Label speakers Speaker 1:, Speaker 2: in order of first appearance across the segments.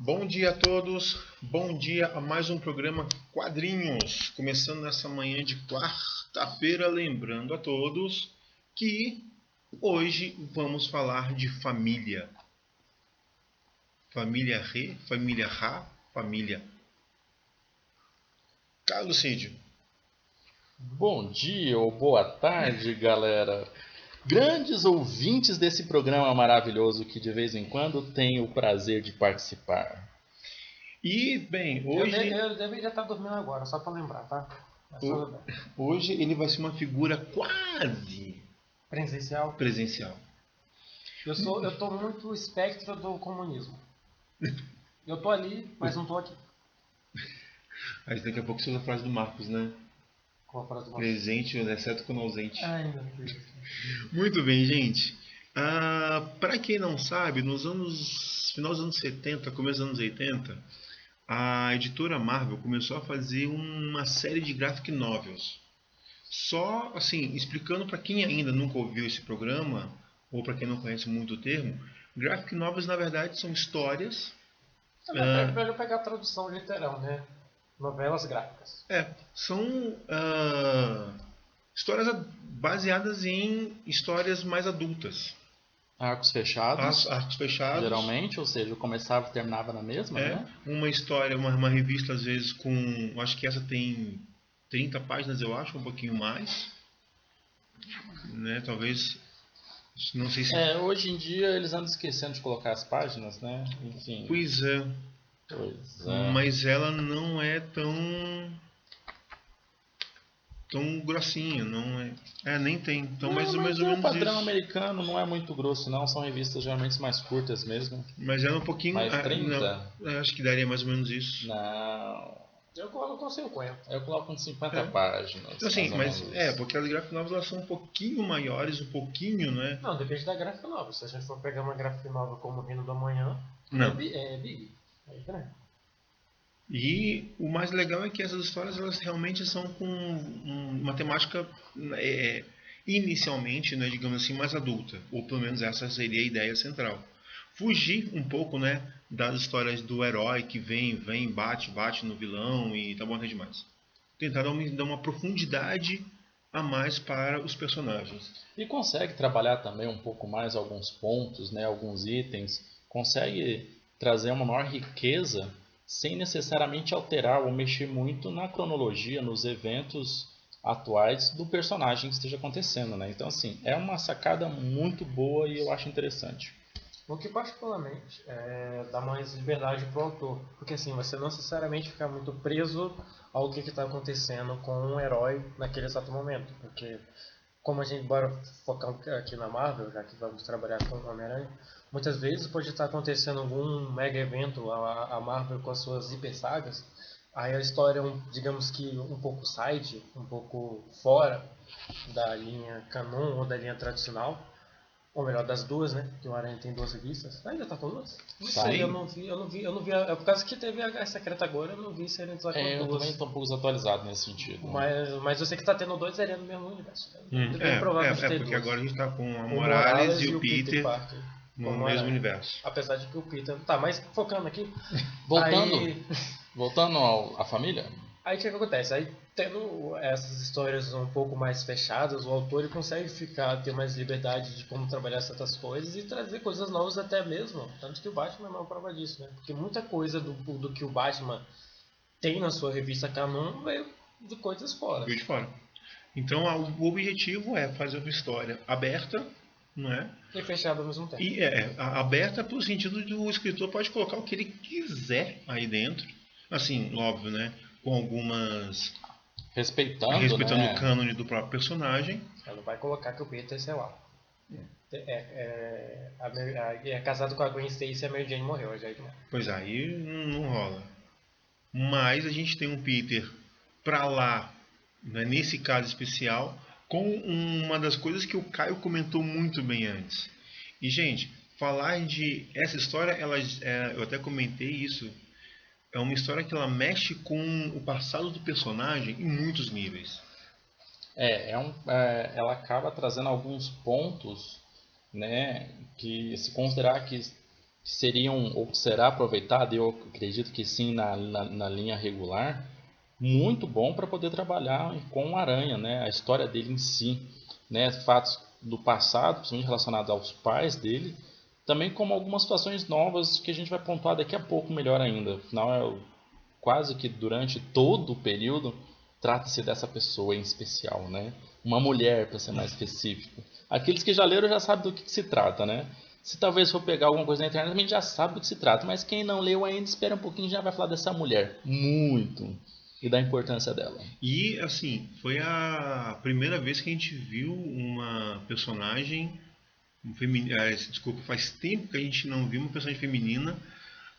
Speaker 1: Bom dia a todos, bom dia a mais um programa Quadrinhos, começando nessa manhã de quarta-feira, lembrando a todos que hoje vamos falar de família. Família Re, família Ra, família. Carlos Cídio.
Speaker 2: Bom dia ou boa tarde, galera. Grandes ouvintes desse programa maravilhoso que de vez em quando tenho o prazer de participar.
Speaker 1: E, bem,
Speaker 3: Eu deveria estar dormindo agora, só pra lembrar, tá? Mas tudo bem.
Speaker 1: hoje ele vai ser uma figura quase
Speaker 3: Presencial.
Speaker 1: presencial.
Speaker 3: Eu tô muito espectro do comunismo. Eu tô ali, mas não tô aqui.
Speaker 1: Aí daqui a pouco você usa a frase do Marcos, né?
Speaker 3: Qual a frase do Marcos?
Speaker 1: Presente, exceto quando ausente.
Speaker 3: Ai, meu Deus.
Speaker 1: Muito bem, gente. Para quem não sabe, final dos anos 70, começo dos anos 80, a editora Marvel começou a fazer uma série de graphic novels. Só assim, explicando para quem ainda nunca ouviu esse programa, ou para quem não conhece muito o termo, graphic novels na verdade são histórias.
Speaker 3: É melhor pegar a tradução literal, né? Novelas gráficas.
Speaker 1: São histórias baseadas em histórias mais adultas.
Speaker 2: Arcos fechados,
Speaker 1: Arcos fechados.
Speaker 2: geralmente, ou seja, eu começava e terminava na mesma, né?
Speaker 1: Uma história, uma revista às vezes com, acho que essa tem 30 páginas, eu acho, um pouquinho mais, né? Talvez, não sei se.
Speaker 2: Hoje em dia eles andam esquecendo de colocar as páginas, né? Enfim.
Speaker 1: Pois é. Mas ela não é tão grossinha, não é. Nem tem. Então mais ou menos
Speaker 2: o padrão
Speaker 1: isso.
Speaker 2: americano não é muito grosso, não. São revistas geralmente mais curtas mesmo.
Speaker 1: Mas era um pouquinho.
Speaker 2: Mais 30?
Speaker 1: Não, acho que daria mais ou menos isso.
Speaker 2: Não.
Speaker 3: Eu coloco com 50.
Speaker 2: Eu coloco com 50 páginas.
Speaker 1: Então, assim, mas porque as graphic novels elas são um pouquinho maiores, um pouquinho, né?
Speaker 3: Não, depende da gráfica nova. Se a gente for pegar uma gráfica nova como o Reino do Amanhã,
Speaker 1: não.
Speaker 3: É big. É grande.
Speaker 1: E o mais legal é que essas histórias elas realmente são com uma temática inicialmente, né, digamos assim, mais adulta, ou pelo menos essa seria a ideia central. Fugir um pouco, né, das histórias do herói que vem, bate no vilão e tá bom até demais. Tentar dar uma profundidade a mais para os personagens.
Speaker 2: E consegue trabalhar também um pouco mais alguns pontos, né, alguns itens, consegue trazer uma maior riqueza sem necessariamente alterar ou mexer muito na cronologia, nos eventos atuais do personagem que esteja acontecendo, né? Então, assim, é uma sacada muito boa e eu acho interessante.
Speaker 3: O que particularmente dá mais liberdade para o autor, porque assim, você não necessariamente fica muito preso ao que está acontecendo com um herói naquele exato momento, porque como a gente bora focar aqui na Marvel, já que vamos trabalhar com o Homem-Aranha, muitas vezes pode estar acontecendo algum mega evento, a Marvel com as suas hiper sagas, aí a história é, digamos que um pouco side, um pouco fora da linha canon ou da linha tradicional, ou melhor, das duas, né? Que o Aranha tem 2 revistas. Ainda tá com 2? Não sei, eu não vi. É por causa que teve a secreta agora, eu não vi se ele tá com 2.
Speaker 2: Eu também estou um pouco desatualizado nesse sentido.
Speaker 3: Mas eu sei que tá tendo 2 Aranha no mesmo universo.
Speaker 1: É porque
Speaker 3: dois.
Speaker 1: agora a gente tá com a
Speaker 3: O
Speaker 1: Morales e o Peter
Speaker 3: Parker
Speaker 1: no mesmo universo.
Speaker 3: Apesar de que o Peter... Tá, mas focando aqui...
Speaker 2: Voltando à família...
Speaker 3: Aí o que acontece? Aí tendo essas histórias um pouco mais fechadas, o autor ele consegue ter mais liberdade de como trabalhar certas coisas e trazer coisas novas até mesmo. Tanto que o Batman é uma prova disso, né? Porque muita coisa do que o Batman tem na sua revista canon veio de coisas fora.
Speaker 1: Veio de fora. Então o objetivo é fazer uma história aberta, não é?
Speaker 3: E fechada ao mesmo tempo.
Speaker 1: E aberta pelo sentido de o escritor pode colocar o que ele quiser aí dentro. Assim, óbvio, né? Com algumas...
Speaker 2: Respeitando
Speaker 1: né? O cânone do próprio personagem.
Speaker 3: Ela não vai colocar que o Peter, sei lá, é casado com a Gwen Stacy e a Mary Jane morreu. Já
Speaker 1: Pois aí não rola. Mas a gente tem um Peter pra lá, né, nesse caso especial, com uma das coisas que o Caio comentou muito bem antes. E, gente, falar de... Essa história, eu até comentei isso, é uma história que ela mexe com o passado do personagem em muitos níveis.
Speaker 2: Ela acaba trazendo alguns pontos, né, que se considerar que que seriam, ou que será aproveitado, eu acredito que sim, na linha regular, muito bom para poder trabalhar com o Aranha, né? A história dele em si, né? Fatos do passado, principalmente relacionados aos pais dele, também como algumas situações novas que a gente vai pontuar daqui a pouco melhor ainda. Afinal, quase que durante todo o período trata-se dessa pessoa em especial, né? Uma mulher, para ser mais específico. Aqueles que já leram já sabem do que se trata, né? Se talvez for pegar alguma coisa na internet, a gente já sabe do que se trata. Mas quem não leu ainda, espera um pouquinho e já vai falar dessa mulher. Muito. E da importância dela.
Speaker 1: E, assim, foi a primeira vez que a gente viu uma personagem feminina. Desculpa, faz tempo que a gente não viu uma personagem feminina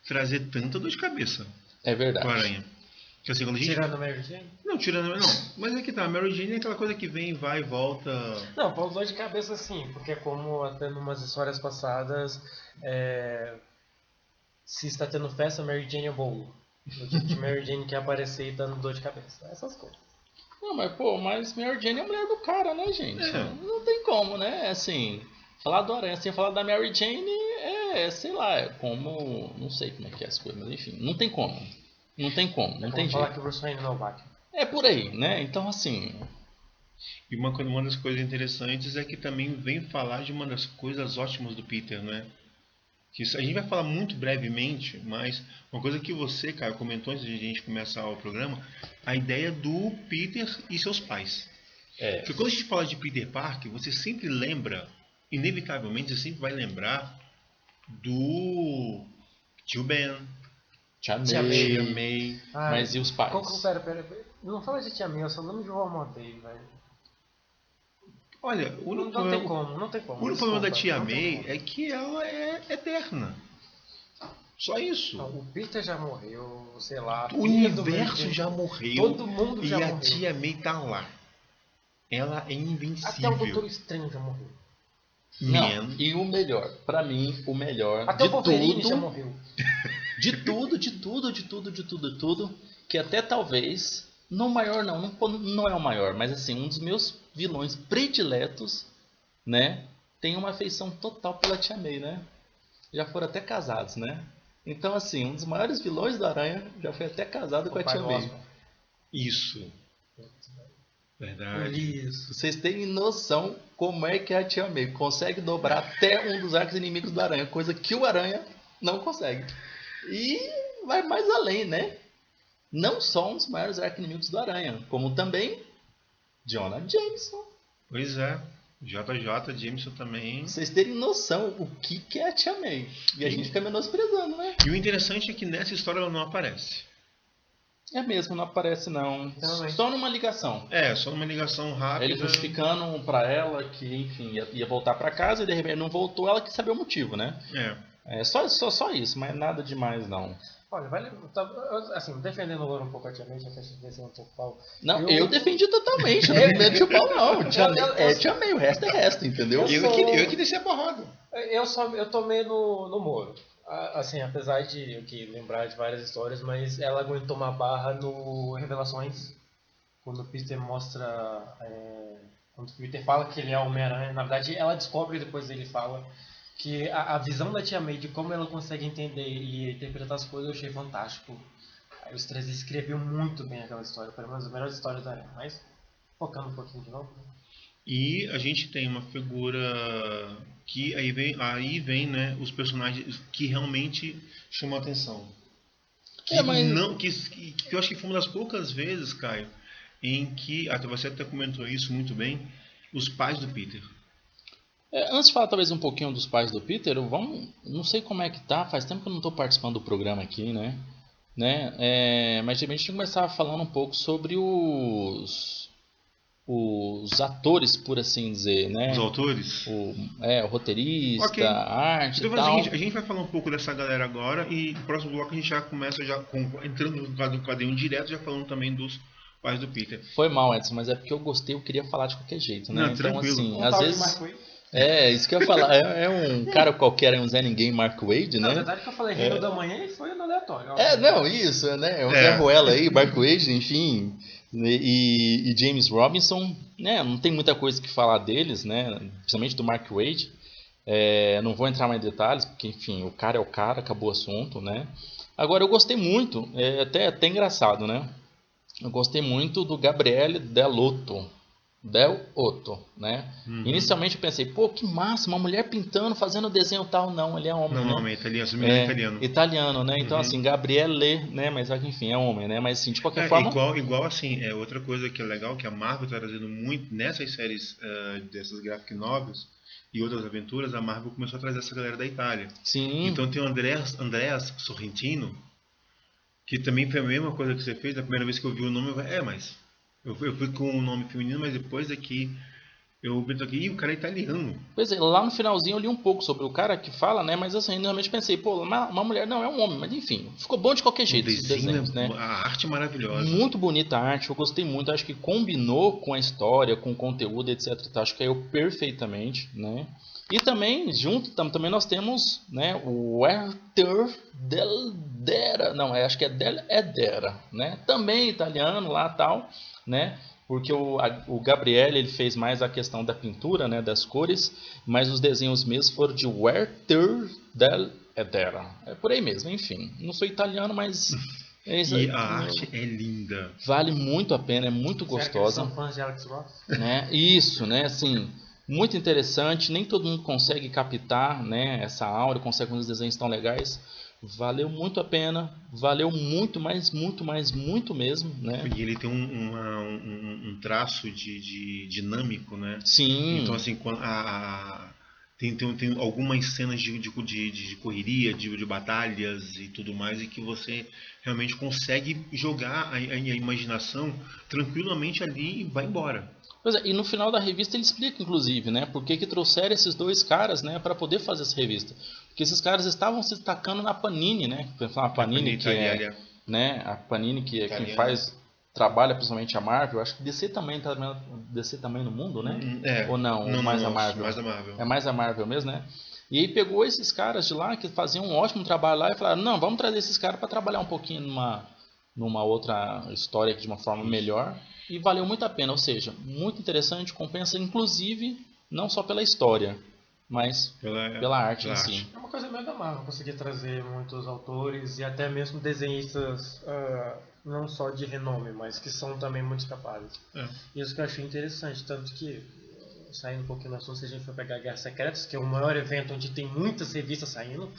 Speaker 1: trazer tanta dor de cabeça
Speaker 2: É
Speaker 1: com a
Speaker 2: verdade.
Speaker 1: Aranha. Que, assim, quando a gente...
Speaker 3: Tirando a Mary Jane?
Speaker 1: Não, tirando. Não, mas é que tá. A Mary Jane é aquela coisa que vem, vai e volta.
Speaker 3: Não, por dor de cabeça sim, porque como até numas histórias passadas, se está tendo festa, Mary Jane é bolo. O tipo de Mary Jane quer aparecer e dando dor de cabeça. Essas coisas.
Speaker 2: Não, mas Mary Jane é a mulher do cara, né, gente?
Speaker 1: É.
Speaker 2: Não tem como, né? Assim, falar do Aranha sem falar da Mary Jane sei lá, é como... Não sei como é que é as coisas, mas enfim, não tem como. Não tem como, não tem
Speaker 3: falar
Speaker 2: jeito.
Speaker 3: que o Bruce Wayne não bate.
Speaker 2: É por aí, né? Então, assim...
Speaker 1: E uma das coisas interessantes é que também vem falar de uma das coisas ótimas do Peter, né? Que a gente vai falar muito brevemente, mas uma coisa que você, cara, comentou antes de a gente começar o programa, a ideia do Peter e seus pais. Porque quando a gente fala de Peter Parker, você sempre lembra, inevitavelmente, você sempre vai lembrar do tio Ben,
Speaker 2: Tia
Speaker 3: Tia
Speaker 2: May.
Speaker 3: Ah,
Speaker 2: Mas e os pais?
Speaker 3: Pera. Não fala de Tia May, eu só lembro de Walmodei, velho.
Speaker 1: Olha, o único
Speaker 3: Não tem como.
Speaker 1: o único problema da
Speaker 3: desculpa,
Speaker 1: tia
Speaker 3: não tem
Speaker 1: May
Speaker 3: como.
Speaker 1: é que ela é eterna. Só isso.
Speaker 3: Não, o Peter já morreu, sei lá.
Speaker 1: O
Speaker 3: filha do
Speaker 1: universo
Speaker 3: Peter,
Speaker 1: já morreu.
Speaker 3: Todo mundo
Speaker 1: e
Speaker 3: já
Speaker 1: a
Speaker 3: morreu.
Speaker 1: tia May tá lá. Ela é
Speaker 3: Até o
Speaker 1: invencível.
Speaker 3: Doutor Estranho já morreu.
Speaker 2: Não, e o melhor, pra mim, o melhor
Speaker 3: Até
Speaker 2: de
Speaker 3: o Wolverine
Speaker 2: tudo,
Speaker 3: já morreu.
Speaker 2: de tudo, que até talvez, não é o maior, mas assim, um dos meus vilões prediletos, né, tem uma afeição total pela Tia May, né? Já foram até casados, né? Então, assim, um dos maiores vilões do Aranha já foi até casado com a Tia May.
Speaker 1: Isso. Verdade.
Speaker 3: Isso.
Speaker 2: Vocês têm noção como é que a Tia May consegue dobrar até um dos arcos inimigos do Aranha, coisa que o Aranha não consegue. E vai mais além, né? Não só um dos maiores arcos inimigos do Aranha, como também Jonah Jameson.
Speaker 1: Pois é. JJ Jameson também.
Speaker 2: Vocês terem noção o que é a Tia May. E a gente fica menosprezando, né?
Speaker 1: E o interessante é que nessa história ela não aparece.
Speaker 2: É mesmo, não aparece não.
Speaker 3: Realmente.
Speaker 2: Só numa ligação.
Speaker 1: Só numa ligação rápida.
Speaker 2: Ele justificando pra ela que, enfim, ia voltar pra casa e de repente não voltou, ela quis saber o motivo, né? É só isso, mas nada demais não.
Speaker 3: Olha, assim, defendendo agora um pouco a Tia May, já fez descer um pouco o pau.
Speaker 2: Não, eu defendi totalmente, não tem medo de pau não. Tia May, o resto é resto, entendeu?
Speaker 1: Eu que desci a porrada.
Speaker 3: Eu tomei no Moro. Assim, apesar de eu lembrar de várias histórias, mas ela aguentou uma barra no Revelações, quando o Peter mostra, quando o Peter fala que ele é Homem-Aranha, na verdade ela descobre depois ele fala que a visão da Tia May de como ela consegue entender e interpretar as coisas eu achei fantástico. Aí os três escreviam muito bem aquela história, pelo menos a melhor história da Aranha, mas focando um pouquinho de novo.
Speaker 1: E a gente tem uma figura que aí vem, né, os personagens que realmente chamam a atenção. Que eu acho que foi uma das poucas vezes, Caio, em que, até você até comentou isso muito bem, os pais do Peter.
Speaker 2: Antes de falar talvez um pouquinho dos pais do Peter, não sei como é que tá, faz tempo que eu não estou participando do programa aqui, né? Mas a gente começar falando um pouco sobre os atores, por assim dizer, né?
Speaker 1: Os autores?
Speaker 2: O roteirista,
Speaker 1: Okay.
Speaker 2: a arte
Speaker 1: então,
Speaker 2: e tal.
Speaker 1: a gente vai falar um pouco dessa galera agora e no próximo bloco a gente já começa entrando no quadrinho direto, já falando também dos pais do Peter.
Speaker 2: Foi mal, Edson, mas é porque eu gostei, eu queria falar de qualquer jeito, né?
Speaker 1: Não,
Speaker 2: então,
Speaker 1: tranquilo.
Speaker 2: assim, às vezes... isso que eu ia falar, é um cara qualquer, um Zé Ninguém, Mark Wade, né?
Speaker 3: Na verdade que eu falei Reino da Manhã e foi no aleatório.
Speaker 2: Isso, né? Um Zé Ruela aí, Mark Wade, enfim, e James Robinson, né? Não tem muita coisa que falar deles, né? Principalmente do Mark Wade. Não vou entrar mais em detalhes, porque, enfim, o cara é o cara, acabou o assunto, né? Agora, eu gostei muito, até engraçado, né? Eu gostei muito do Gabriele Delotto, né? Inicialmente eu pensei, pô, que massa, uma mulher pintando, fazendo desenho tal. Não, ele é homem,
Speaker 1: Não,
Speaker 2: né?
Speaker 1: não, é italiano, se não me engano, é italiano.
Speaker 2: Italiano, né? Então, assim, Gabriele, né? Mas, enfim, é homem, né? Mas, assim, de qualquer forma...
Speaker 1: Igual assim, outra coisa que é legal, que a Marvel está trazendo muito nessas séries dessas graphic novels e outras aventuras, a Marvel começou a trazer essa galera da Itália.
Speaker 2: Sim.
Speaker 1: Então tem o Andreas Sorrentino, que também foi a mesma coisa que você fez. A primeira vez que eu vi o nome, mas eu fui com o nome feminino, mas depois aqui eu vi aqui, o cara é italiano.
Speaker 2: Pois é, lá no finalzinho eu li um pouco sobre o cara que fala, né? Mas assim, realmente pensei, pô, uma mulher não é um homem, mas enfim, ficou bom de qualquer jeito esses desenhos, né?
Speaker 1: A arte maravilhosa.
Speaker 2: Muito bonita a arte, eu gostei muito, acho que combinou com a história, com o conteúdo, etc. Acho que caiu perfeitamente, né? E também, junto, também nós temos, né, o Werther Dell'Edera, não, acho que é Dell'Edera, né? Também italiano lá tal, né? Porque o Gabriele ele fez mais a questão da pintura, né, das cores, mas os desenhos mesmos foram de Werther Dell'Edera. É por aí mesmo, enfim. Não sou italiano, mas...
Speaker 1: E a arte é linda.
Speaker 2: Vale muito a pena, é muito gostosa.
Speaker 3: Será que eles são fãs de Alex Ross?
Speaker 2: Né? Isso, né? Assim, muito interessante. Nem todo mundo consegue captar, né, essa aura, consegue fazer desenhos tão legais. Valeu muito a pena, valeu muito mesmo, né?
Speaker 1: E ele tem um traço de dinâmico, né?
Speaker 2: Sim.
Speaker 1: Então assim, tem algumas cenas de correria, de batalhas e tudo mais, e que você realmente consegue jogar a imaginação tranquilamente ali e vai embora.
Speaker 2: Pois é, e no final da revista ele explica, inclusive, né, por que trouxeram esses dois caras, né, para poder fazer essa revista. Porque esses caras estavam se destacando na Panini, né? A Panini que é, né, a Panini que é quem trabalha principalmente a Marvel. Acho que DC também no mundo, né? Ou não?
Speaker 1: Não,
Speaker 2: mais a Marvel.
Speaker 1: Mais a Marvel.
Speaker 2: É mais a Marvel mesmo, né? E aí pegou esses caras de lá que faziam um ótimo trabalho lá e falaram, não, vamos trazer esses caras para trabalhar um pouquinho numa outra história de uma forma melhor. E valeu muito a pena, ou seja, muito interessante, compensa inclusive não só pela história, mas pela arte em si.
Speaker 3: É uma coisa meio da Marvel, conseguir trazer muitos autores e até mesmo desenhistas, não só de renome, mas que são também muito capazes. Isso que eu achei interessante, tanto que, saindo um pouquinho do assunto, se a gente for pegar Guerras Secretas, que é o maior evento onde tem muitas revistas saindo,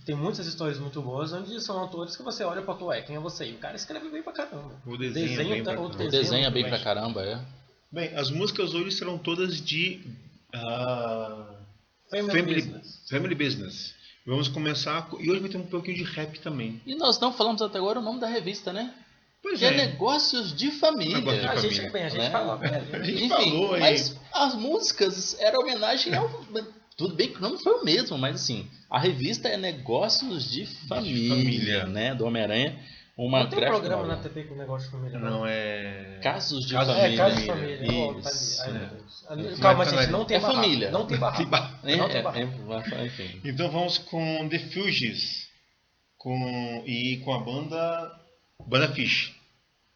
Speaker 3: tem muitas histórias muito boas, onde são autores que você olha pra tu, quem é você? E o cara escreve bem pra caramba.
Speaker 1: O desenho
Speaker 2: é bem pra caramba, é.
Speaker 1: Bem, as músicas hoje serão todas de Family Business. Vamos começar, e hoje vai ter um pouquinho de rap também.
Speaker 2: E nós não falamos até agora o nome da revista, né?
Speaker 1: Pois
Speaker 2: que é Negócios de Família.
Speaker 3: A gente falou.
Speaker 1: A gente falou aí.
Speaker 2: Mas as músicas eram homenagem ao... Tudo bem que o nome foi o mesmo, mas assim, a revista é Negócios de Família, né? Do Homem-Aranha.
Speaker 3: Não tem programa na TV com Negócio de Família,
Speaker 1: não é...
Speaker 2: Casos de Família.
Speaker 3: Casos de Família.
Speaker 2: Isso.
Speaker 3: Calma, gente, não tem barraco.
Speaker 2: Família.
Speaker 3: Não tem barraco.
Speaker 2: Enfim.
Speaker 1: Então vamos com The Fugees e com a banda Fish.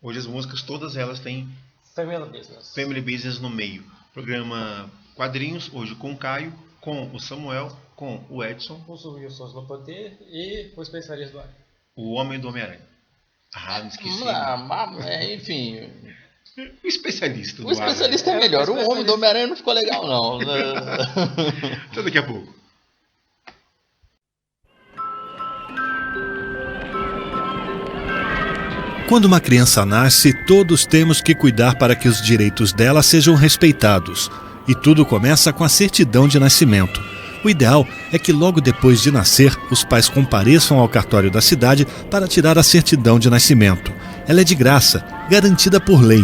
Speaker 1: Hoje as músicas, todas elas têm Family Business no meio. Programa Quadrinhos, hoje com o Caio, com o Samuel, com o Edson,
Speaker 3: o Wilson no poder e o especialista do ar.
Speaker 1: O Homem do Homem-Aranha. Não esqueci.
Speaker 2: Enfim.
Speaker 1: O especialista do ar.
Speaker 2: O especialista é melhor. O Homem do Homem-Aranha não ficou legal, não.
Speaker 1: Até daqui a pouco.
Speaker 4: Quando uma criança nasce, todos temos que cuidar para que os direitos dela sejam respeitados. E tudo começa com a certidão de nascimento. O ideal é que logo depois de nascer, os pais compareçam ao cartório da cidade para tirar a certidão de nascimento. Ela é de graça, garantida por lei.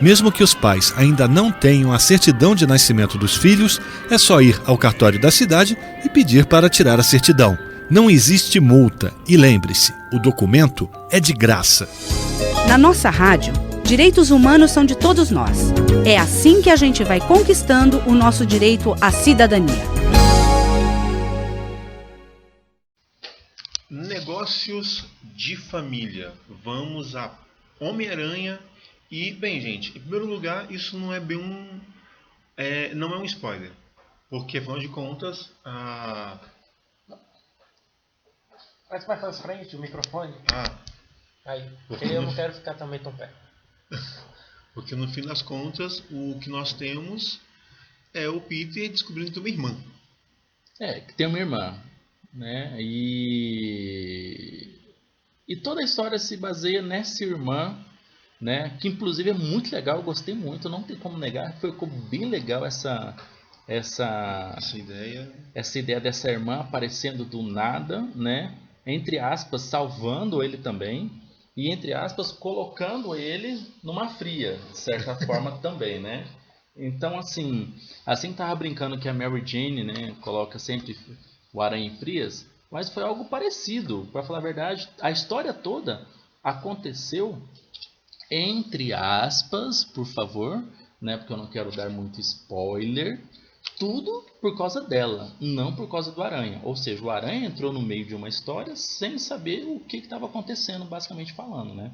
Speaker 4: Mesmo que os pais ainda não tenham a certidão de nascimento dos filhos, é só ir ao cartório da cidade e pedir para tirar a certidão. Não existe multa e lembre-se, o documento é de graça.
Speaker 5: Na nossa rádio, direitos humanos são de todos nós. É assim que a gente vai conquistando o nosso direito à cidadania.
Speaker 1: Negócios de Família. Vamos a Homem-Aranha e, bem, gente, em primeiro lugar, isso não é bem não é um spoiler. Porque, afinal de contas,
Speaker 3: Mas mais pra frente, o microfone. Aí, porque
Speaker 1: Porque
Speaker 3: eu
Speaker 1: no-
Speaker 3: não quero ficar também tão perto.
Speaker 1: porque no fim das contas, o que nós temos é o Peter descobrindo que tem uma irmã.
Speaker 2: Que tem uma irmã, né? E toda a história se baseia nessa irmã, né? Que inclusive é muito legal, eu gostei muito, não tem como negar, ficou bem legal essa
Speaker 1: Essa ideia.
Speaker 2: ideia dessa irmã aparecendo do nada, né? Entre aspas, salvando ele também. E entre aspas, colocando ele numa fria, de certa forma também, né? Então, assim tava brincando que a Mary Jane, né, coloca sempre o Aranha em frias, mas foi algo parecido. Para falar a verdade, a história toda aconteceu entre aspas, por favor, né, porque eu não quero dar muito spoiler. Tudo por causa dela, não por causa do Aranha. Ou seja, o Aranha entrou no meio de uma história sem saber o que estava acontecendo, basicamente falando, né?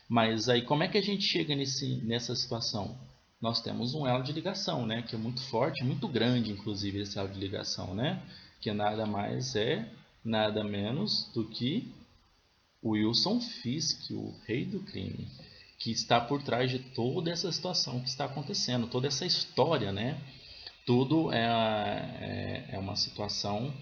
Speaker 2: Mas aí como é que a gente chega nessa situação? Nós temos um elo de ligação, né? Que é muito forte, muito grande, inclusive, esse elo de ligação, né? Que nada mais é, nada menos do que o Wilson Fisk, o rei do crime, que está por trás de toda essa situação que está acontecendo, toda essa história, né? Tudo é uma situação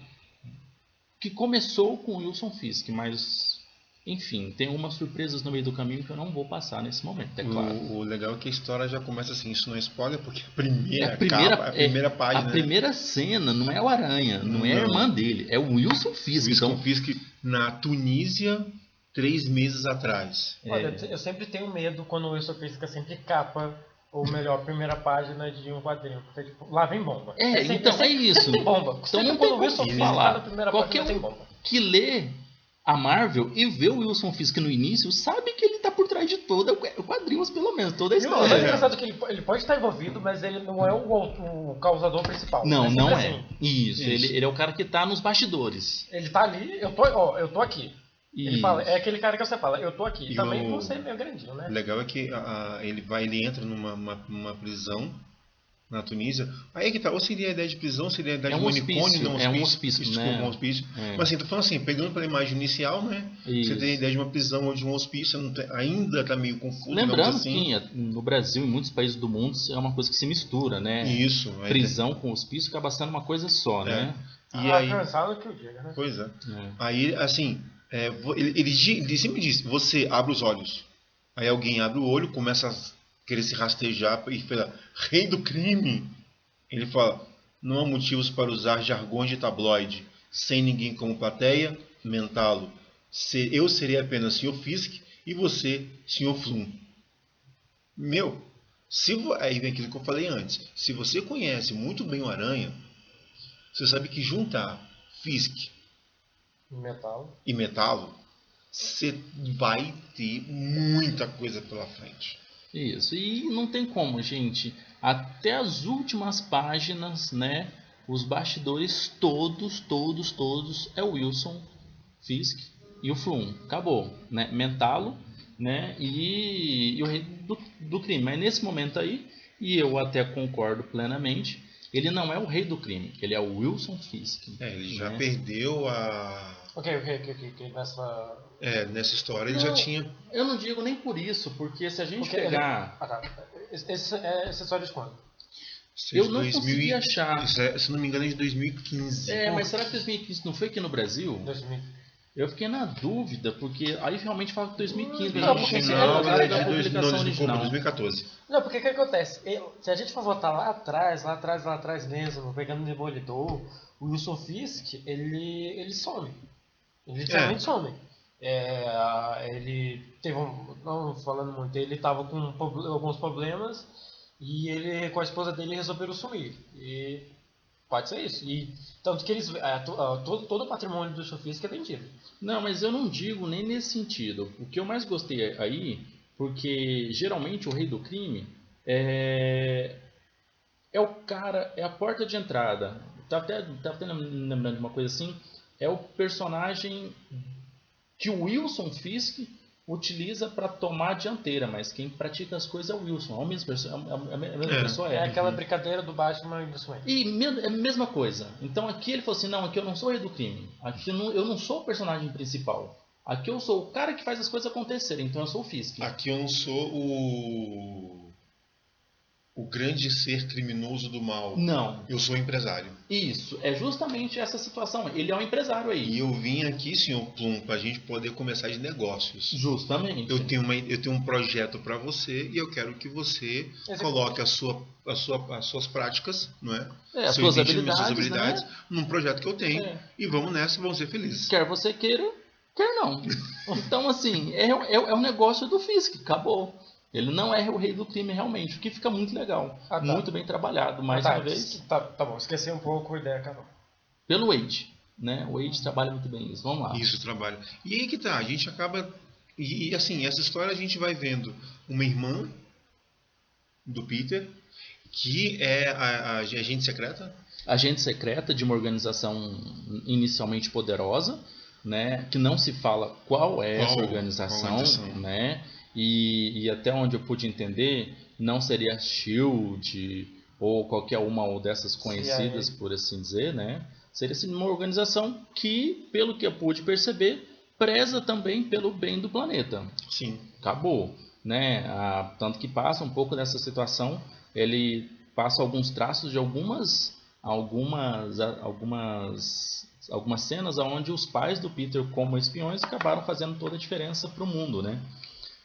Speaker 2: que começou com o Wilson Fisk, mas enfim, tem umas surpresas no meio do caminho que eu não vou passar nesse momento, é claro.
Speaker 1: O legal é que a história já começa assim, isso não é spoiler, porque a primeira página.
Speaker 2: A primeira cena não é o Aranha, não é a irmã dele, é o Wilson Fisk.
Speaker 1: Wilson Fisk na Tunísia, 3 meses atrás.
Speaker 3: Olha, eu sempre tenho medo quando o Wilson Fisk sempre capa, ou melhor, a primeira página de um quadrinho. Porque, tipo, lá vem bomba.
Speaker 2: Então é isso.
Speaker 3: Sempre bomba.
Speaker 2: Então
Speaker 3: Sempre
Speaker 2: não
Speaker 3: quando
Speaker 2: tem
Speaker 3: o Wilson
Speaker 2: como
Speaker 3: Fisk tá
Speaker 2: falar.
Speaker 3: na primeira
Speaker 2: Qualquer
Speaker 3: página tem
Speaker 2: um
Speaker 3: bomba.
Speaker 2: que lê a Marvel e vê o Wilson Fisk no início sabe que ele tá por trás de todo o quadrinhos, pelo menos, toda a
Speaker 3: E o
Speaker 2: história.
Speaker 3: mais engraçado é que ele pode estar envolvido, mas ele não é o causador principal.
Speaker 2: Não,
Speaker 3: É
Speaker 2: não
Speaker 3: sempre
Speaker 2: é.
Speaker 3: assim.
Speaker 2: Isso. Ele é o cara que tá nos bastidores.
Speaker 3: Ele tá ali, eu tô aqui. Ele
Speaker 2: Isso.
Speaker 3: fala, é aquele cara que você fala, eu tô aqui.
Speaker 1: E
Speaker 3: Também não sei meio grandinho, né?
Speaker 1: O legal é que ele entra numa prisão na Tunísia. Aí é que tá, ou seria a ideia de prisão, seria a ideia
Speaker 2: É
Speaker 1: de
Speaker 2: um
Speaker 1: manicômio,
Speaker 2: hospício,
Speaker 1: não
Speaker 2: é um hospício,
Speaker 1: desculpa,
Speaker 2: né?
Speaker 1: um hospício.
Speaker 2: É.
Speaker 1: Mas assim, tô falando assim, pegando pela imagem inicial, né?
Speaker 2: Isso.
Speaker 1: Você tem a ideia de uma prisão ou de um hospício, ainda tá meio confuso.
Speaker 2: Lembrando
Speaker 1: assim.
Speaker 2: que no Brasil e em muitos países do mundo é uma coisa que se mistura, né?
Speaker 1: Isso.
Speaker 2: Prisão com hospício acaba sendo uma coisa só, né?
Speaker 1: E aí,
Speaker 3: Cansado que eu diga, né?
Speaker 1: pois é.
Speaker 2: É.
Speaker 1: Aí, assim, ele sempre diz, você abre os olhos. Aí alguém abre o olho, começa a querer se rastejar e fala, rei do crime. Ele fala, não há motivos para usar jargões de tabloide. Sem ninguém como plateia, mentá-lo. Eu serei apenas Sr. Fisk e você, Sr. Flum. Meu, aí vem aquilo que eu falei antes. Se você conhece muito bem o Aranha, você sabe que juntar Fisk
Speaker 3: Metal.
Speaker 1: e Metalo, você vai ter muita coisa pela frente.
Speaker 2: Isso, e não tem como, gente. Até as últimas páginas, né? Os bastidores todos é o Wilson Fisk e o Flum. Acabou, né? Mentalo, né? E o rei do crime. Mas nesse momento aí, e eu até concordo plenamente, ele não é o rei do crime, ele é o Wilson Fisk.
Speaker 1: Ele já
Speaker 2: né?
Speaker 1: perdeu a...
Speaker 3: Ok, nessa...
Speaker 1: nessa história ele já tinha...
Speaker 2: Eu não digo nem por isso, porque se a gente
Speaker 3: Porque
Speaker 2: pegar...
Speaker 3: tá. Essa história de quando?
Speaker 2: Eu não consegui achar.
Speaker 1: Isso se não me engano é de 2015.
Speaker 2: Mas será que 2015 não foi aqui no Brasil?
Speaker 3: 2000.
Speaker 2: Eu fiquei na dúvida, porque aí realmente fala que 2015.
Speaker 3: Não,
Speaker 2: eu
Speaker 3: porque
Speaker 2: consegui
Speaker 3: não,
Speaker 2: lembrar
Speaker 1: é
Speaker 2: da publicação original.
Speaker 1: 2014.
Speaker 3: Não, porque o que acontece? Se a gente for voltar lá atrás mesmo, pegando o Demolidor, o Wilson Fisk, ele some. Ele literalmente some. Ele teve não falando muito, ele tava com alguns problemas e ele com a esposa dele resolveram sumir. E pode ser isso. E tanto que eles todo o patrimônio do Wilson Fisk é vendido.
Speaker 2: Não, mas eu não digo nem nesse sentido. O que eu mais gostei aí, porque geralmente o rei do crime é o cara, é a porta de entrada. Tá até lembrando de uma coisa assim, é o personagem que o Wilson Fisk utiliza para tomar a dianteira, mas quem pratica as coisas é o Wilson, a mesma pessoa
Speaker 3: É aquela brincadeira do Batman e do Superman.
Speaker 2: E é a mesma coisa. Então aqui ele falou assim, não, aqui eu não sou o rei do crime, aqui eu não sou o personagem principal, aqui eu sou o cara que faz as coisas acontecerem, então eu sou o Fisk.
Speaker 1: Aqui eu não sou o grande ser criminoso do mal.
Speaker 2: Não.
Speaker 1: Eu sou o empresário.
Speaker 2: Isso, é justamente essa situação. Ele é um empresário aí.
Speaker 1: E eu vim aqui, Sr. Plum, para a gente poder começar de negócios.
Speaker 2: Justamente.
Speaker 1: Eu tenho um projeto para você e eu quero que você coloque as suas práticas, não é?
Speaker 2: As suas habilidades, né?
Speaker 1: Num projeto que eu tenho. E vamos nessa e vamos ser felizes.
Speaker 2: Quer você queira, quer não. Então, assim, é um negócio do Fisk, acabou. Ele não é o rei do crime realmente, o que fica muito legal.
Speaker 3: Tá.
Speaker 2: Muito bem trabalhado, mais uma vez.
Speaker 3: Tá bom, esqueci um pouco a ideia, acabou.
Speaker 2: Pelo Wade, né? O Wade trabalha muito bem isso. Vamos lá.
Speaker 1: Isso, trabalha. E aí que tá, a gente acaba... E assim, essa história a gente vai vendo uma irmã do Peter, que é a agente secreta.
Speaker 2: Agente secreta de uma organização inicialmente poderosa, né? Que não se fala qual é essa organização, né? E até onde eu pude entender, não seria a SHIELD ou qualquer uma dessas conhecidas, por assim dizer, né? Seria assim, uma organização que, pelo que eu pude perceber, preza também pelo bem do planeta.
Speaker 1: Sim.
Speaker 2: Acabou, né? Tanto que passa um pouco dessa situação, ele passa alguns traços de algumas cenas onde os pais do Peter, como espiões, acabaram fazendo toda a diferença para o mundo, né?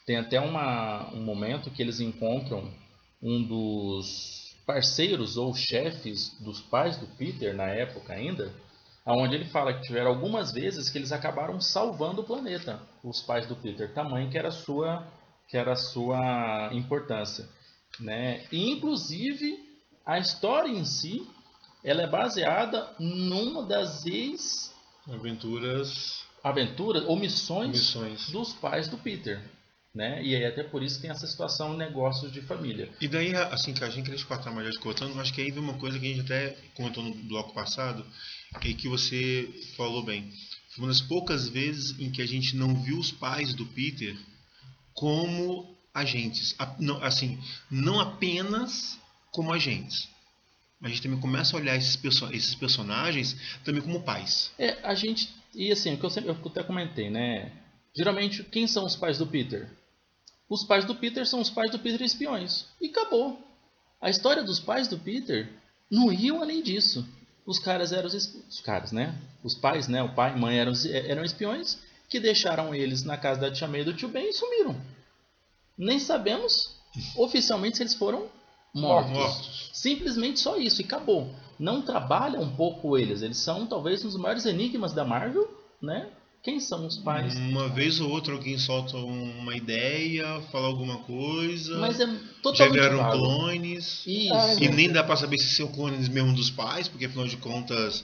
Speaker 2: Tem até um momento que eles encontram um dos parceiros ou chefes dos pais do Peter, na época ainda, onde ele fala que tiveram algumas vezes que eles acabaram salvando o planeta, os pais do Peter, tamanho que era a sua importância, né? E, inclusive, a história em si, ela é baseada numa das aventuras ou missões dos pais do Peter. Né? E aí até por isso tem essa situação negócios de família.
Speaker 1: E daí, assim, que a gente queria te cortar, mas já te cortando, acho que aí vem uma coisa que a gente até comentou no bloco passado, e que você falou bem. Foi uma das poucas vezes em que a gente não viu os pais do Peter como agentes. Não apenas como agentes. A gente também começa a olhar esses personagens também como pais.
Speaker 2: E assim, o que eu até comentei, né? Geralmente, quem são os pais do Peter? Os pais do Peter são os pais do Peter espiões. E acabou. A história dos pais do Peter não iam além disso. Os caras eram os caras, né? Os pais, né? O pai e mãe eram espiões que deixaram eles na casa da tia May e do tio Ben e sumiram. Nem sabemos oficialmente se eles foram mortos. Simplesmente só isso e acabou. Não trabalha um pouco eles. Eles são talvez um dos maiores enigmas da Marvel, né? Quem são os pais?
Speaker 1: Uma vez ou outra alguém solta uma ideia, fala alguma coisa.
Speaker 2: Mas é totalmente
Speaker 1: já vieram
Speaker 2: vago.
Speaker 1: Clones.
Speaker 2: Isso.
Speaker 1: E nem dá pra saber se são clones mesmo dos pais, porque afinal de contas...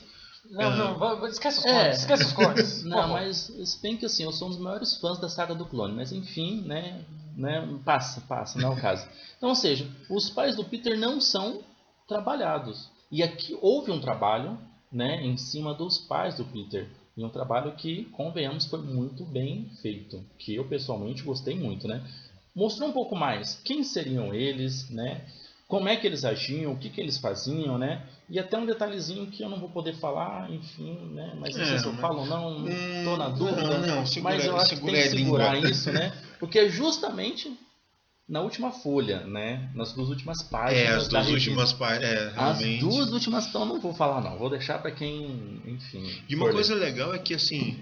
Speaker 3: Não, esquece os clones. Esquece os clones.
Speaker 2: Não, mas se bem que assim, eu sou um dos maiores fãs da saga do clone. Mas enfim, né passa, não é o caso. Então, ou seja, os pais do Peter não são trabalhados. E aqui houve um trabalho, né, em cima dos pais do Peter. E um trabalho que, convenhamos, foi muito bem feito. Que eu, pessoalmente, gostei muito, né? Mostrou um pouco mais quem seriam eles, né? Como é que eles agiam, o que eles faziam, né? E até um detalhezinho que eu não vou poder falar, enfim, né? Mas não sei se eu falo ou não, estou na dúvida. Mas eu acho que tem que segurar isso, né? Porque é justamente... na última folha, né? Nas duas últimas páginas.
Speaker 1: As duas últimas páginas, realmente.
Speaker 2: As duas últimas, então não vou falar não. Vou deixar para quem, enfim.
Speaker 1: E uma coisa legal é que, assim,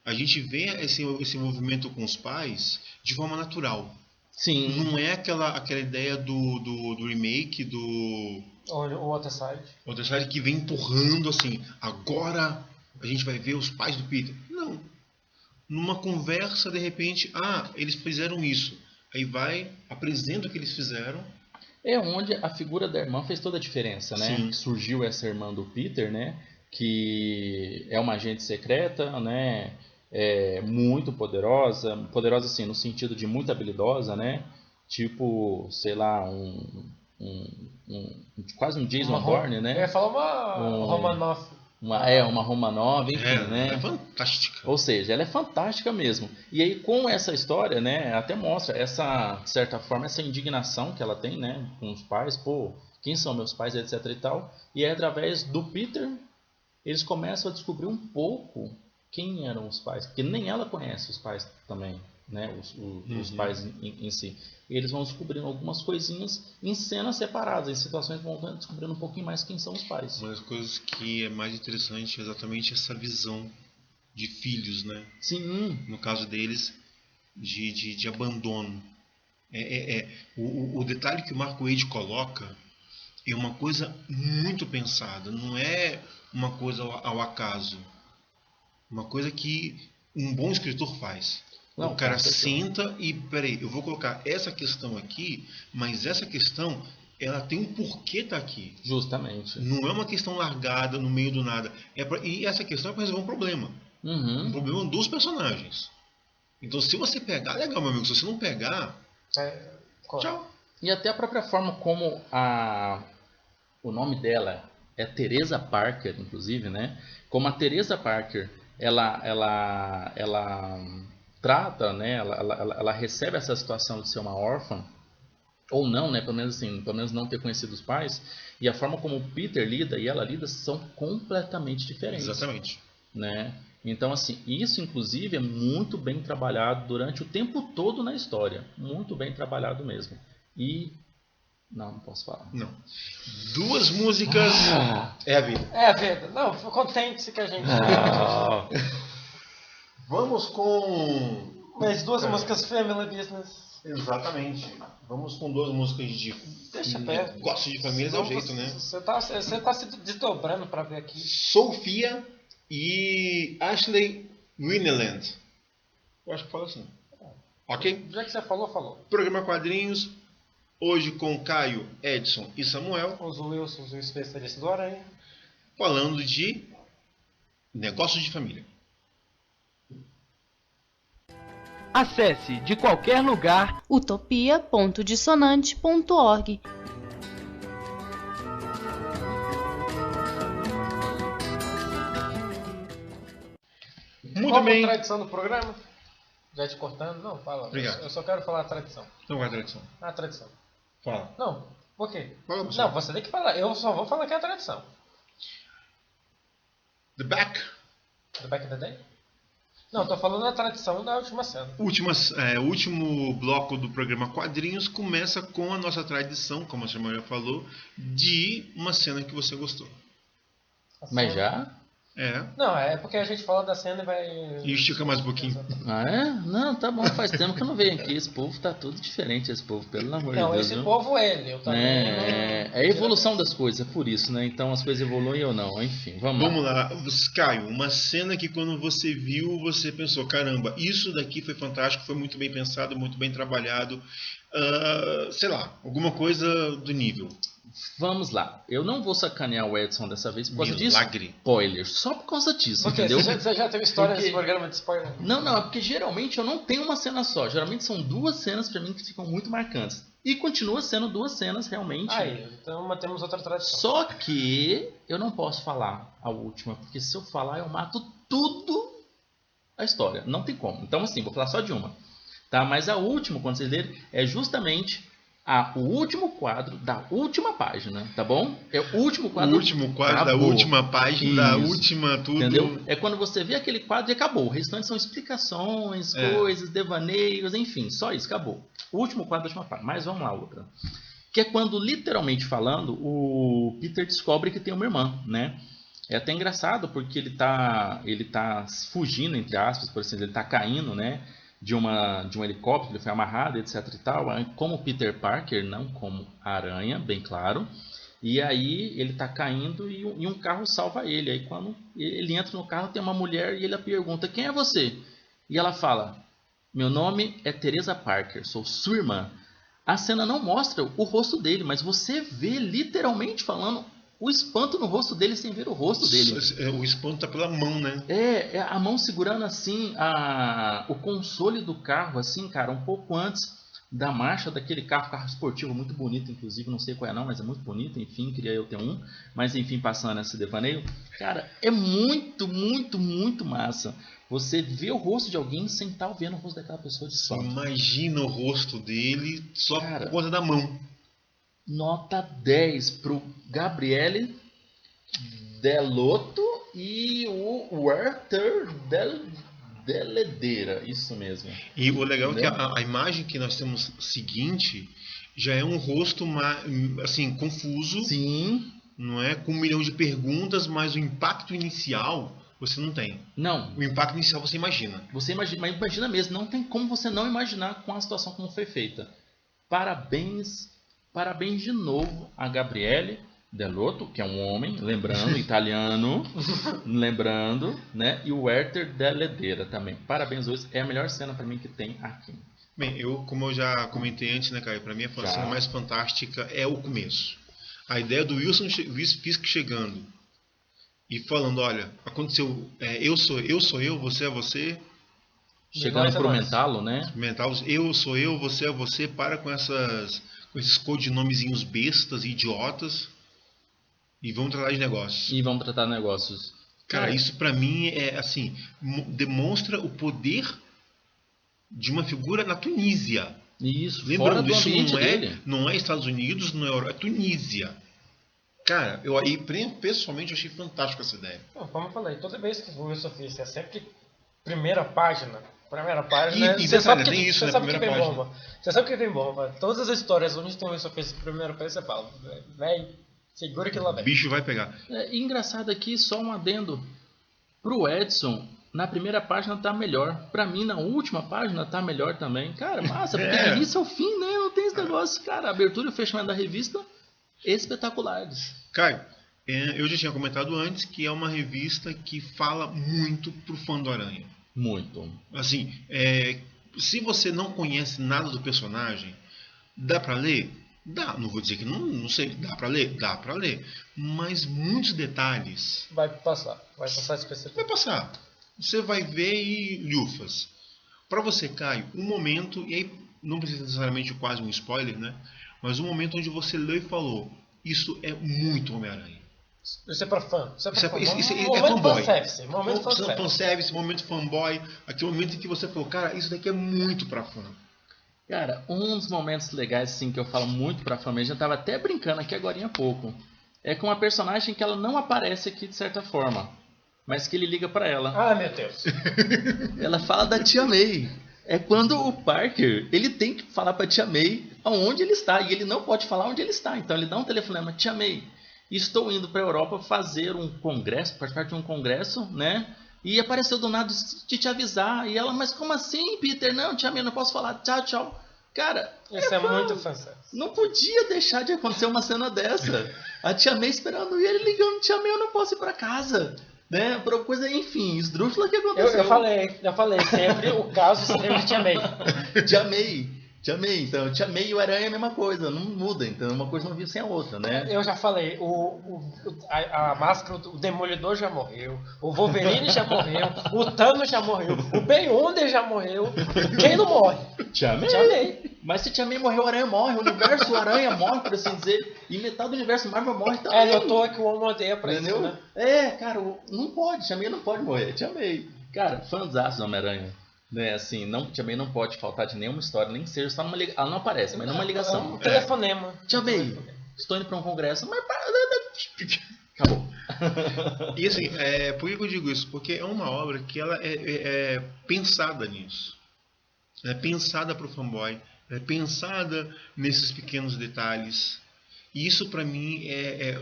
Speaker 1: a gente vê esse movimento com os pais de forma natural.
Speaker 2: Sim.
Speaker 1: Não é aquela ideia do remake, do...
Speaker 3: O Other Side.
Speaker 1: O Other Side que vem empurrando, assim, agora a gente vai ver os pais do Peter. Não. Numa conversa, de repente, eles fizeram isso. Aí vai, apresenta o que eles fizeram.
Speaker 2: É onde a figura da irmã fez toda a diferença, né?
Speaker 1: Sim.
Speaker 2: Surgiu essa irmã do Peter, né? Que é uma agente secreta, né? Muito poderosa. Poderosa, assim, no sentido de muito habilidosa, né? Tipo, sei lá, quase um Jason Bourne, né?
Speaker 3: Eu ia falar uma Romanoff.
Speaker 2: uma Roma nova, enfim, né?
Speaker 1: É fantástica.
Speaker 2: Ou seja, ela é fantástica mesmo. E aí, com essa história, né, até mostra essa, de certa forma, essa indignação que ela tem, né, com os pais, pô, quem são meus pais, etc e tal. E aí, através do Peter, eles começam a descobrir um pouco quem eram os pais, porque nem ela conhece os pais também, né, os pais em si. E eles vão descobrindo algumas coisinhas em cenas separadas, em situações vão descobrindo um pouquinho mais quem são os pais.
Speaker 1: Uma das coisas que é mais interessante é exatamente essa visão de filhos, né?
Speaker 2: Sim.
Speaker 1: No caso deles, de abandono. O detalhe que o Mark Waid coloca é uma coisa muito pensada, não é uma coisa ao acaso. Uma coisa que um bom escritor faz.
Speaker 2: Não,
Speaker 1: o cara senta e, peraí, eu vou colocar essa questão aqui, mas essa questão, ela tem um porquê tá aqui.
Speaker 2: Justamente.
Speaker 1: Não é uma questão largada no meio do nada. E essa questão é para resolver um problema.
Speaker 2: Uhum.
Speaker 1: Um problema dos personagens. Então, se você pegar, legal, meu amigo. Se você não pegar, tchau.
Speaker 2: E até a própria forma como o nome dela é Teresa Parker, inclusive, né? Como a Teresa Parker, ela trata, né? Ela recebe essa situação de ser uma órfã, ou não, né? Pelo menos não ter conhecido os pais. E a forma como o Peter lida e ela lida são completamente diferentes.
Speaker 1: Exatamente.
Speaker 2: Né? Então, assim, isso inclusive é muito bem trabalhado durante o tempo todo na história. Muito bem trabalhado mesmo. E... Não posso falar.
Speaker 1: Não. 2 músicas é a vida.
Speaker 3: É a vida. Não, contente-se que a gente...
Speaker 1: Vamos com...
Speaker 3: Mas 2 músicas Family Business.
Speaker 1: Exatamente. Vamos com 2 músicas de...
Speaker 3: Deixa perto.
Speaker 1: Gosto de famílias é o jeito, né?
Speaker 3: Você tá se desdobrando pra ver aqui.
Speaker 1: Sofia e Ashley Wineland. Eu acho que fala assim. Ok?
Speaker 3: Já que você falou.
Speaker 1: Programa Quadrinhos. Hoje com Caio, Edson e Samuel.
Speaker 3: Os Wilsons, o especialista do Aranha.
Speaker 1: Falando de negócios de família.
Speaker 6: Acesse de qualquer lugar
Speaker 7: utopia.dissonante.org.
Speaker 1: Muito bem.
Speaker 3: Qual a tradição do programa? Já te cortando? Não, fala.
Speaker 1: Obrigado.
Speaker 3: Eu só quero falar a tradição.
Speaker 1: Não é a tradição.
Speaker 3: A tradição.
Speaker 1: Fala.
Speaker 3: Não, por quê?
Speaker 1: Fala você.
Speaker 3: Não, você tem que falar. Eu só vou falar que é a tradição.
Speaker 1: The Back.
Speaker 3: The Back in the Day? Não, tô falando da tradição da última cena.
Speaker 1: O último bloco do programa Quadrinhos começa com a nossa tradição, como a senhora já falou, de uma cena que você gostou.
Speaker 2: Mas já?
Speaker 1: É.
Speaker 3: Não, é porque a gente fala da cena e vai...
Speaker 1: E estica mais um pouquinho.
Speaker 2: Ah, é? Não, tá bom, faz tempo que eu não venho aqui. Esse povo tá tudo diferente, esse povo, pelo amor de
Speaker 3: Não,
Speaker 2: Deus.
Speaker 3: esse
Speaker 2: viu?
Speaker 3: povo eu também.
Speaker 2: É a evolução das coisas, é por isso, né? Então as coisas evoluem ou não, enfim, vamos lá.
Speaker 1: Caio, uma cena que quando você viu, você pensou, caramba, isso daqui foi fantástico, foi muito bem pensado, muito bem trabalhado. Sei lá, alguma coisa do nível.
Speaker 2: Vamos lá. Eu não vou sacanear o Edson dessa vez por causa
Speaker 1: Milagre.
Speaker 2: disso. Spoilers. Só por causa disso,
Speaker 3: Porque
Speaker 2: entendeu?
Speaker 3: você já teve história desse programa de spoiler?
Speaker 2: Não, é porque geralmente eu não tenho uma cena só. Geralmente são 2 cenas pra mim que ficam muito marcantes. E continua sendo 2 cenas realmente.
Speaker 3: Aí, então temos outra tradição.
Speaker 2: Só que eu não posso falar a última, porque se eu falar eu mato tudo a história. Não tem como. Então assim, vou falar só de uma. Tá? Mas a última, quando vocês lerem, é justamente o último quadro da última página, tá bom? É o último quadro.
Speaker 1: O último quadro
Speaker 2: acabou.
Speaker 1: da última página,
Speaker 2: Isso.
Speaker 1: da última tudo.
Speaker 2: Entendeu? É quando você vê aquele quadro e acabou. O restante são explicações, coisas, devaneios, enfim, só isso, acabou. O último quadro da última página. Mas vamos lá, outra. Que é quando, literalmente falando, o Peter descobre que tem uma irmã, né? É até engraçado porque ele tá fugindo, entre aspas, por assim dizer, ele tá caindo, né? De um helicóptero, ele foi amarrado, etc e tal, como Peter Parker, não como Aranha, bem claro. E aí ele tá caindo e um carro salva ele. Aí quando ele entra no carro, tem uma mulher e ele pergunta, quem é você? E ela fala, meu nome é Teresa Parker, sou sua irmã. A cena não mostra o rosto dele, mas você vê literalmente falando o espanto no rosto dele sem ver o rosto dele.
Speaker 1: O espanto tá pela mão, né?
Speaker 2: É a mão segurando assim o console do carro, assim, cara, um pouco antes da marcha daquele carro esportivo muito bonito, inclusive, não sei qual é não, mas é muito bonito, enfim, queria eu ter um, mas enfim, passando esse devaneio, cara, é muito, muito, muito massa. Você vê o rosto de alguém sem estar vendo o rosto daquela pessoa de fato.
Speaker 1: Imagina o rosto dele só
Speaker 2: Cara,
Speaker 1: por conta da mão.
Speaker 2: Nota 10 pro Gabriele Delotto e o Werther Deledeira, isso mesmo.
Speaker 1: E o legal é que a imagem que nós temos seguinte já é um rosto assim, confuso.
Speaker 2: Sim.
Speaker 1: Não é? Com 1 milhão de perguntas, mas o impacto inicial você não tem.
Speaker 2: Não.
Speaker 1: O impacto inicial você imagina.
Speaker 2: Você imagina, mas imagina mesmo, não tem como você não imaginar com a situação como foi feita. Parabéns de novo a Gabriele Delotto, que é um homem, lembrando, italiano, lembrando, né? E o Werther Deledeira também. Parabéns hoje, é a melhor cena para mim que tem aqui.
Speaker 1: Bem, como eu já comentei antes, né, Caio? Para mim a cena mais fantástica é o começo. A ideia do Wilson Fisk chegando e falando, olha, aconteceu, eu sou eu, você é você.
Speaker 2: Chegando para mentá-lo, né?
Speaker 1: Mentá-los, eu sou eu, você é você, para com esses codinomezinhos bestas e idiotas e vamos tratar de negócios. Cara, isso pra mim é assim, demonstra o poder de uma figura na Tunísia.
Speaker 2: Isso,
Speaker 1: lembrando,
Speaker 2: fora do
Speaker 1: isso
Speaker 2: ambiente dele.
Speaker 1: Não é Estados Unidos, não é Europa, é Tunísia. Cara, eu aí pessoalmente achei fantástico essa ideia.
Speaker 3: Não, como eu falei, toda vez que o Wilson Fisk é sempre primeira página,
Speaker 1: E
Speaker 3: você sabe
Speaker 1: tem isso,
Speaker 3: você
Speaker 1: né?
Speaker 3: sabe que
Speaker 1: Primeira
Speaker 3: vem
Speaker 1: página.
Speaker 3: bomba. Você sabe que vem bomba. Todas as histórias onde tem o Wilson Fisk primeira página, você fala, véi, segura que lá vem.
Speaker 1: O bicho vai pegar.
Speaker 2: Engraçado aqui, só um adendo. Pro Edson, na primeira página tá melhor. Pra mim, na última página tá melhor também. Cara, massa, porque a revista é o fim, né? Não tem esse negócio. Cara, a abertura e o fechamento da revista, espetaculares.
Speaker 1: Caio, eu já tinha comentado antes que é uma revista que fala muito pro fã do Aranha.
Speaker 2: Muito.
Speaker 1: Assim, se você não conhece nada do personagem, dá pra ler? Dá. Não vou dizer que não sei. Dá pra ler? Dá pra ler. Mas muitos detalhes...
Speaker 3: Vai passar despercebido.
Speaker 1: Vai passar. Você vai ver e lufas. Pra você, Caio, um momento, e aí não precisa necessariamente quase um spoiler, né? Mas um momento onde você leu e falou, isso é muito Homem-Aranha.
Speaker 3: Isso é pra fã. Isso é
Speaker 1: fanboy.
Speaker 3: Momento
Speaker 1: fanservice, momento fanboy. Aquele momento em que você falou, cara, isso daqui é muito pra fã.
Speaker 2: Cara, um dos momentos legais assim, que eu falo muito pra fã, já tava até brincando aqui agora há pouco, é com uma personagem que ela não aparece aqui de certa forma, mas que ele liga pra ela.
Speaker 3: Ah, meu Deus.
Speaker 2: Ela fala da Tia May. É quando o Parker, ele tem que falar pra Tia May aonde ele está, e ele não pode falar onde ele está, então ele dá um telefonema, Tia May, estou indo para a Europa fazer um congresso, participar de um congresso, né? E apareceu do nada de te avisar. E ela, mas como assim, Peter? Não, Tia May, não posso falar. Tchau, tchau. Cara,
Speaker 3: isso é muito fanservice.
Speaker 2: Não podia deixar de acontecer uma cena dessa. A Tia May esperando e ele ligando, Tia May, eu não posso ir para casa. Né? Por coisa, enfim, esdrúxula que aconteceu.
Speaker 3: Eu falei sempre o caso extremo de Tia May.
Speaker 2: Tia May, então, Tia May e o Aranha é a mesma coisa, não muda, então uma coisa não vive sem a outra, né?
Speaker 3: Eu já falei, a máscara, o Demolidor já morreu, o Wolverine já morreu, o Thanos já morreu, o Beyonder já morreu, quem não morre?
Speaker 2: Tia May. Mas se Tia May morrer, o Aranha morre, o universo Aranha morre, por assim dizer, e metade do universo Marvel morre também.
Speaker 3: Eu tô aqui, o homem odeia pra isso, né?
Speaker 2: Cara, não pode, Tia May não pode morrer, Tia May. Cara, fãzaço do Homem-Aranha. Né, assim, Tia May não pode faltar de nenhuma história, nem seja só numa ligação. Ela não aparece, mas numa ligação.
Speaker 3: Um telefonema.
Speaker 2: Tia May, estou indo para um congresso, mas acabou.
Speaker 1: E assim, por que eu digo isso? Porque é uma obra que ela é pensada nisso. É pensada para o fanboy, é pensada nesses pequenos detalhes. E isso para mim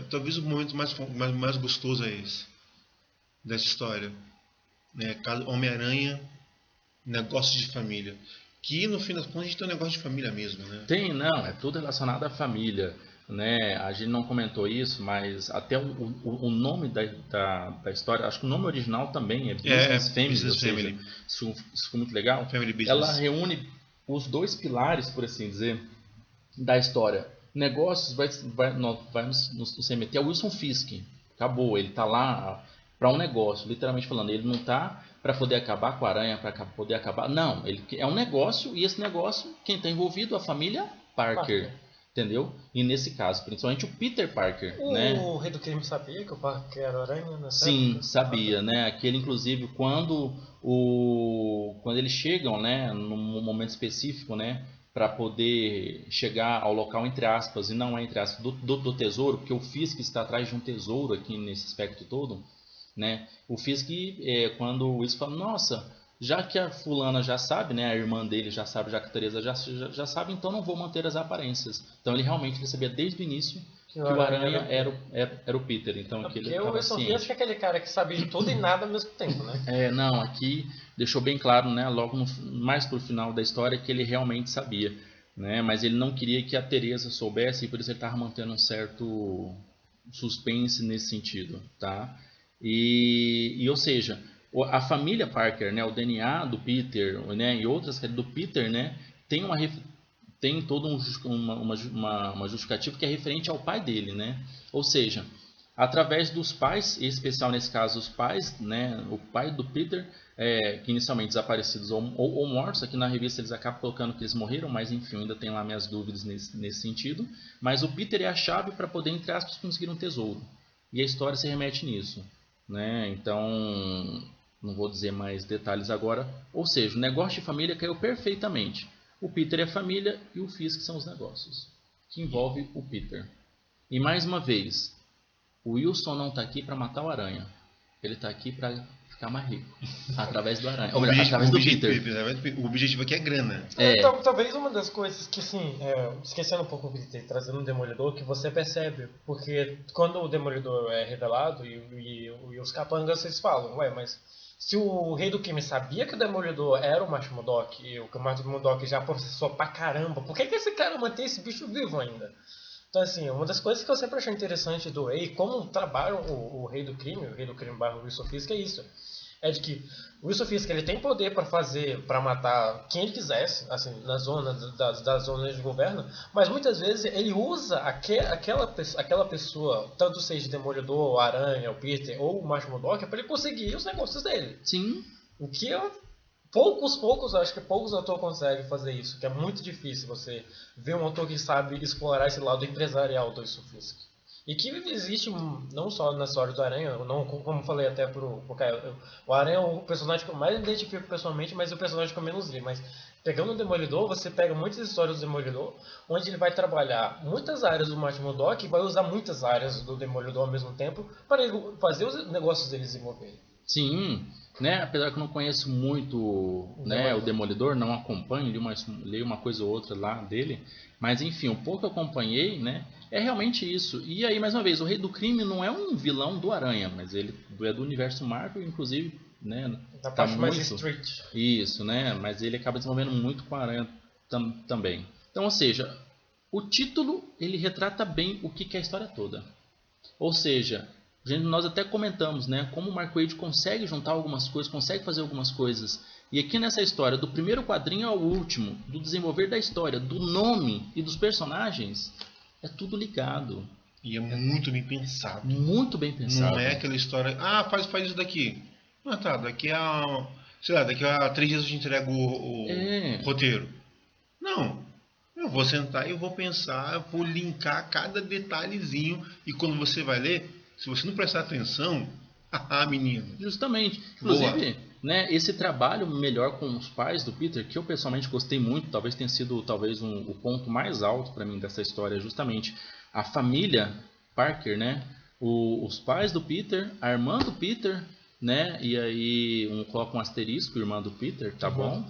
Speaker 1: talvez o momento mais gostoso é esse dessa história. Homem-Aranha, negócio de família. Que no fim das contas a gente tem um negócio de família mesmo, né?
Speaker 2: Tem, não, é tudo relacionado à família, né? A gente não comentou isso, mas até o nome da história, acho que o nome original também é Business Family.
Speaker 1: Business Family.
Speaker 2: Isso ficou muito legal.
Speaker 1: Family Business.
Speaker 2: Ela reúne os dois pilares, por assim dizer, da história. Negócios vai nos remeter ao Wilson Fisk. Acabou, ele tá lá para um negócio, literalmente falando. Ele não tá para poder acabar com a aranha, para poder acabar. Não, ele é um negócio, e esse negócio, quem está envolvido? A família Parker. Entendeu? E nesse caso, principalmente o Peter Parker, né?
Speaker 3: O Rei do Crime sabia que o Parker era aranha nessa
Speaker 2: Sim,
Speaker 3: época?
Speaker 2: sabia, né? Aquele, inclusive, quando eles chegam, né, num momento específico, né, para poder chegar ao local, entre aspas, e não é entre aspas, do tesouro, porque o Fisk está atrás de um tesouro aqui nesse aspecto todo, né? O Fisk, quando o Wilson fala, nossa, já que a fulana já sabe, né, a irmã dele já sabe, já que a Teresa já sabe, então não vou manter as aparências. Então ele realmente sabia desde o início que o Aranha era o Peter. Então aqui ele
Speaker 3: estava ciente. Porque o Wilson Fisk é aquele cara que sabe de tudo e nada ao mesmo tempo, né?
Speaker 2: Não, aqui deixou bem claro, né, logo mais pro final da história, que ele realmente sabia, né, mas ele não queria que a Teresa soubesse, e por isso ele estava mantendo um certo suspense nesse sentido, tá? E ou seja, a família Parker, né, o DNA do Peter, né, e outras do Peter, né, tem toda uma justificativa que é referente ao pai dele, né? Ou seja, através dos pais, em especial nesse caso os pais, né, o pai do Peter, que inicialmente desaparecidos ou mortos, aqui na revista eles acabam colocando que eles morreram, mas enfim, ainda tem lá minhas dúvidas nesse sentido. Mas o Peter é a chave para poder, entre aspas, conseguir um tesouro. E a história se remete nisso, né? Então, não vou dizer mais detalhes agora. Ou seja, o negócio de família caiu perfeitamente. O Peter é a família e o Fisk são os negócios, que envolve o Peter. E mais uma vez, o Wilson não está aqui para matar o Aranha. Ele está aqui para ficar mais rico, através do Aranha. Ou melhor, através do Peter.
Speaker 1: O objetivo aqui é grana.
Speaker 3: Então, talvez uma das coisas que, assim, esquecendo um pouco o Peter, trazendo um Demolidor, que você percebe, porque quando o Demolidor é revelado e os capangas, vocês falam, ué, mas se o Rei do Crime sabia que o Demolidor era o Matt Murdock e o que o Matt Murdock já processou pra caramba, por que esse cara mantém esse bicho vivo ainda? Então, assim, uma das coisas que eu sempre achei interessante do Rei, como trabalham o Rei do Crime barra Wilson Fisk, é isso. É de que o Wilson Fisk, ele tem poder para matar quem ele quisesse, assim, na zona das zonas de governo, mas muitas vezes ele usa aquela pessoa, tanto seja Demolidor, o Aranha, o Peter ou o Matt Murdock, para ele conseguir os negócios dele.
Speaker 2: Sim.
Speaker 3: O que acho que poucos autores conseguem fazer isso, que é muito difícil você ver um autor que sabe explorar esse lado empresarial do Wilson Fisk. E que existe não só na história do Aranha, não, como falei até pro Caio, o Aranha é o personagem que eu mais identifico pessoalmente, mas é o personagem que eu menos li. Mas pegando o Demolidor, você pega muitas histórias do Demolidor, onde ele vai trabalhar muitas áreas do Matt Murdock e vai usar muitas áreas do Demolidor ao mesmo tempo para ele fazer os negócios deles desenvolverem.
Speaker 2: Sim, né? Apesar que eu não conheço muito, né, o Demolidor, não acompanho, li uma coisa ou outra lá dele, mas enfim, o pouco que eu acompanhei, né, é realmente isso. E aí, mais uma vez, o Rei do Crime não é um vilão do Aranha, mas ele é do universo Marvel, inclusive, né,
Speaker 3: da parte mais street.
Speaker 2: Isso, né, mas ele acaba desenvolvendo muito com a Aranha também. Então, ou seja, o título, ele retrata bem o que é a história toda. Ou seja, nós até comentamos, né, como o Mark Waid consegue juntar algumas coisas, consegue fazer algumas coisas. E aqui nessa história, do primeiro quadrinho ao último, do desenvolver da história, do nome e dos personagens, é tudo ligado.
Speaker 1: E é muito bem pensado.
Speaker 2: Muito bem pensado.
Speaker 1: Não é aquela história, faz isso daqui. Tá, daqui a 3 dias eu te entrego o roteiro. Não, eu vou sentar e eu vou pensar, eu vou linkar cada detalhezinho. E quando você vai ler, se você não prestar atenção, menino.
Speaker 2: Justamente. Inclusive, né, esse trabalho melhor com os pais do Peter, que eu pessoalmente gostei muito, talvez tenha sido o ponto mais alto para mim dessa história, justamente a família Parker, né? Os pais do Peter, a irmã do Peter, né? E aí coloca um asterisco, irmã do Peter, tá bom?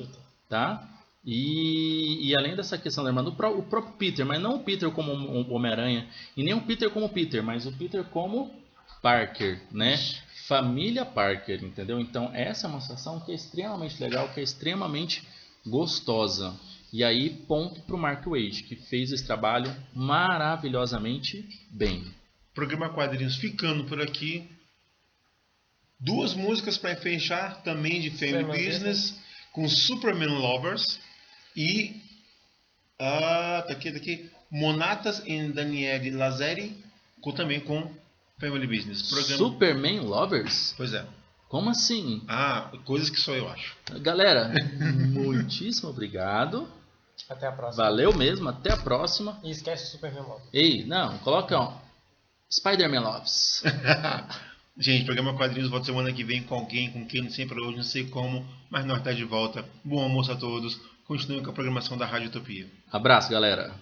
Speaker 2: Tá? E além dessa questão da irmã, o próprio Peter, mas não o Peter como o Homem-Aranha, e nem o Peter como Peter, mas o Peter como Parker, né? Família Parker, entendeu? Então essa é uma situação que é extremamente legal, que é extremamente gostosa. E aí, ponto pro Mark Waid, que fez esse trabalho maravilhosamente bem.
Speaker 1: Programa Quadrinhos ficando por aqui. 2 músicas para fechar também de Family Business, com Superman Lovers e tá aqui Monatas e Daniele Lazzeri, também com Family Business. Programa...
Speaker 2: Superman Lovers?
Speaker 1: Pois é.
Speaker 2: Como assim?
Speaker 1: Coisas que só eu acho.
Speaker 2: Galera, muitíssimo obrigado.
Speaker 3: Até a próxima.
Speaker 2: Valeu mesmo, até a próxima.
Speaker 3: E esquece o Superman Love.
Speaker 2: Ei, não, coloca Spider-Man Loves.
Speaker 1: Gente, programa Quadrinhos volta semana que vem com alguém, com quem não sei pra hoje, não sei como, mas nós tá de volta. Bom almoço a todos. Continuem com a programação da Rádio Utopia.
Speaker 2: Abraço, galera.